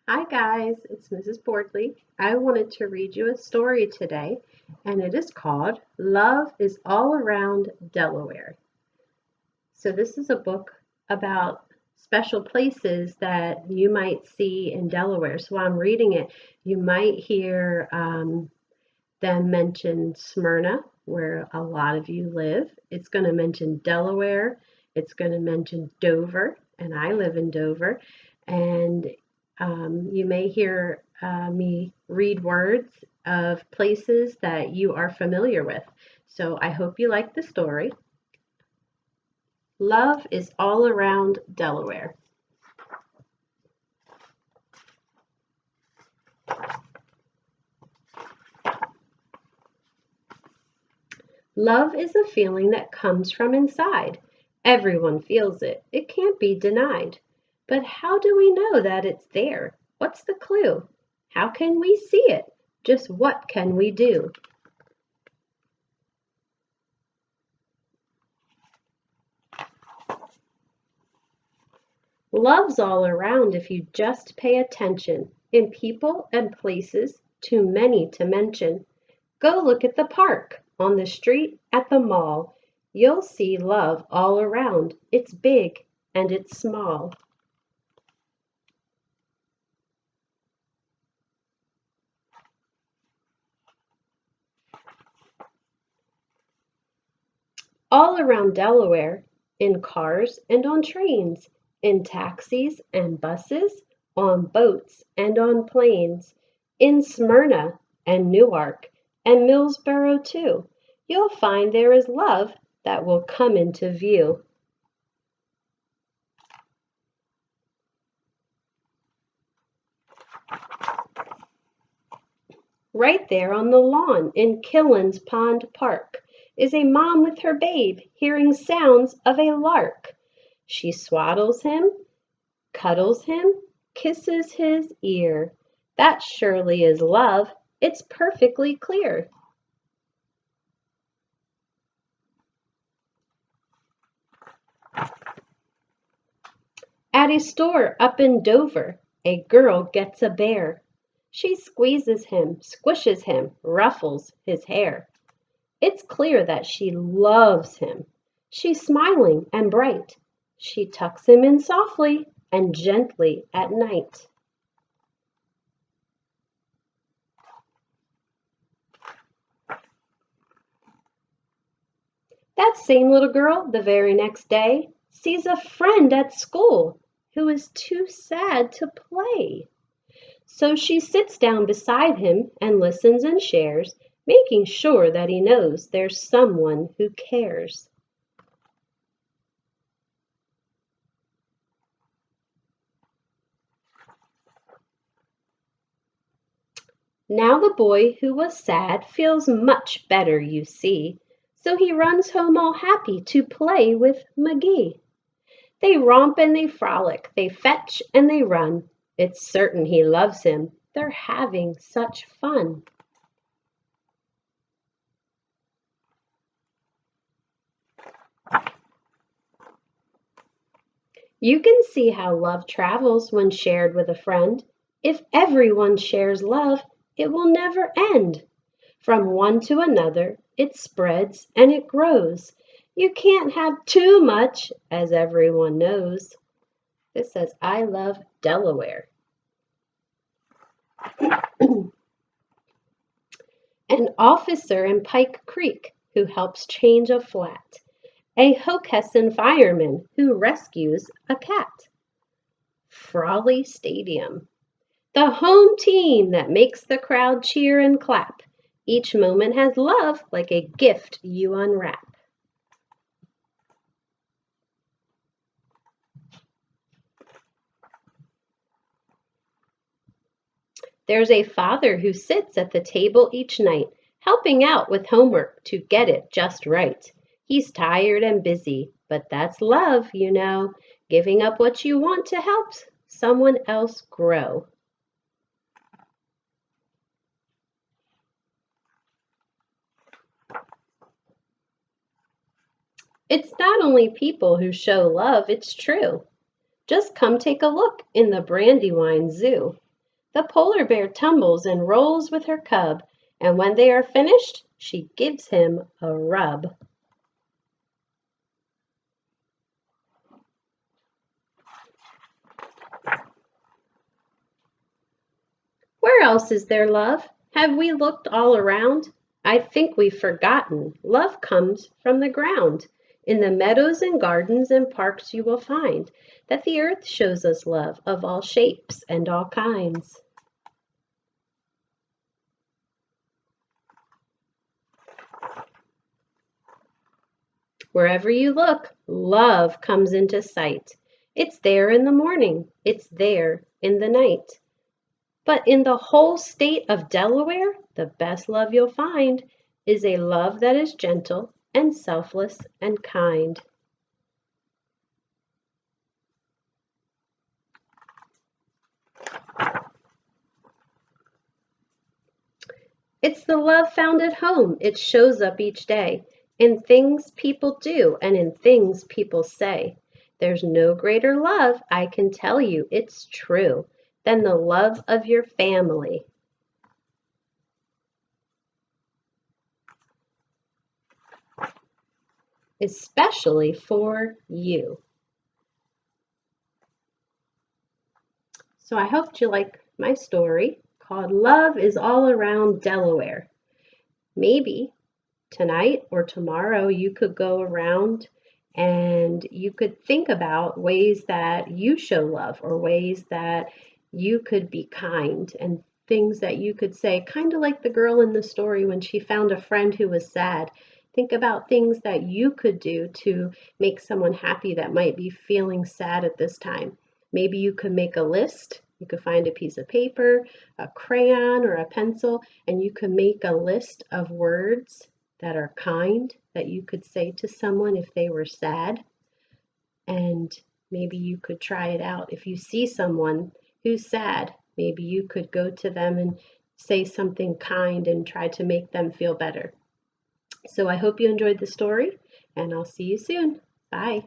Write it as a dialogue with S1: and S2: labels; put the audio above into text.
S1: Hi guys, it's Mrs. Boardley. I wanted to read you a story today, and it is called Love is All Around Delaware. So, this is a book about special places that you might see in Delaware. So, while I'm reading it, you might hear them mention Smyrna, where a lot of you live. It's going to mention Delaware, it's going to mention Dover, and I live in Dover. And you may hear me read words of places that you are familiar with. So I hope you like the story. Love is all around Delaware. Love is a feeling that comes from inside. Everyone feels it. It can't be denied. But how do we know that it's there? What's the clue? How can we see it? Just what can we do? Love's all around if you just pay attention, in people and places, too many to mention. Go look at the park, on the street, at the mall. You'll see love all around. It's big and it's small. All around Delaware, in cars and on trains, in taxis and buses, on boats and on planes, in Smyrna and Newark and Millsboro too, you'll find there is love that will come into view. Right there on the lawn in Killen's Pond Park is a mom with her babe hearing sounds of a lark. She swaddles him, cuddles him, kisses his ear. That surely is love. It's perfectly clear. At a store up in Dover, a girl gets a bear. She squeezes him, squishes him, ruffles his hair. It's clear that she loves him. She's smiling and bright. She tucks him in softly and gently at night. That same little girl, the very next day, sees a friend at school who is too sad to play. So she sits down beside him and listens and shares, making sure that he knows there's someone who cares. Now the boy who was sad feels much better, you see, so he runs home all happy to play with McGee. They romp and they frolic, they fetch and they run. It's certain he loves him. They're having such fun. You can see how love travels when shared with a friend. If everyone shares love, it will never end. From one to another, it spreads and it grows. You can't have too much, as everyone knows. This says, I love Delaware. An officer in Pike Creek who helps change a flat. A Hockessin fireman who rescues a cat. Frawley Stadium. The home team that makes the crowd cheer and clap. Each moment has love like a gift you unwrap. There's a father who sits at the table each night, helping out with homework to get it just right. He's tired and busy, but that's love, you know, giving up what you want to help someone else grow. It's not only people who show love, it's true. Just come take a look in the Brandywine Zoo. The polar bear tumbles and rolls with her cub, and when they are finished, she gives him a rub. Where else is there love? Have we looked all around? I think we've forgotten. Love comes from the ground. In the meadows and gardens and parks you will find that the earth shows us love of all shapes and all kinds. Wherever you look, love comes into sight. It's there in the morning. It's there in the night. But in the whole state of Delaware, the best love you'll find is a love that is gentle and selfless and kind. It's the love found at home. It shows up each day in things people do and in things people say. There's no greater love, I can tell you, it's true, than the love of your family. Especially for you. So I hope you like my story called Love is All Around Delaware. Maybe tonight or tomorrow you could go around and you could think about ways that you show love or ways that you could be kind and things that you could say, kind of like the girl in the story when she found a friend who was sad. Think about things that you could do to make someone happy that might be feeling sad at this time. Maybe you could make a list. You could find a piece of paper, a crayon, or a pencil, and you could make a list of words that are kind that you could say to someone if they were sad. And maybe you could try it out. If you see someone who's sad, maybe you could go to them and say something kind and try to make them feel better. So I hope you enjoyed the story, and I'll see you soon. Bye.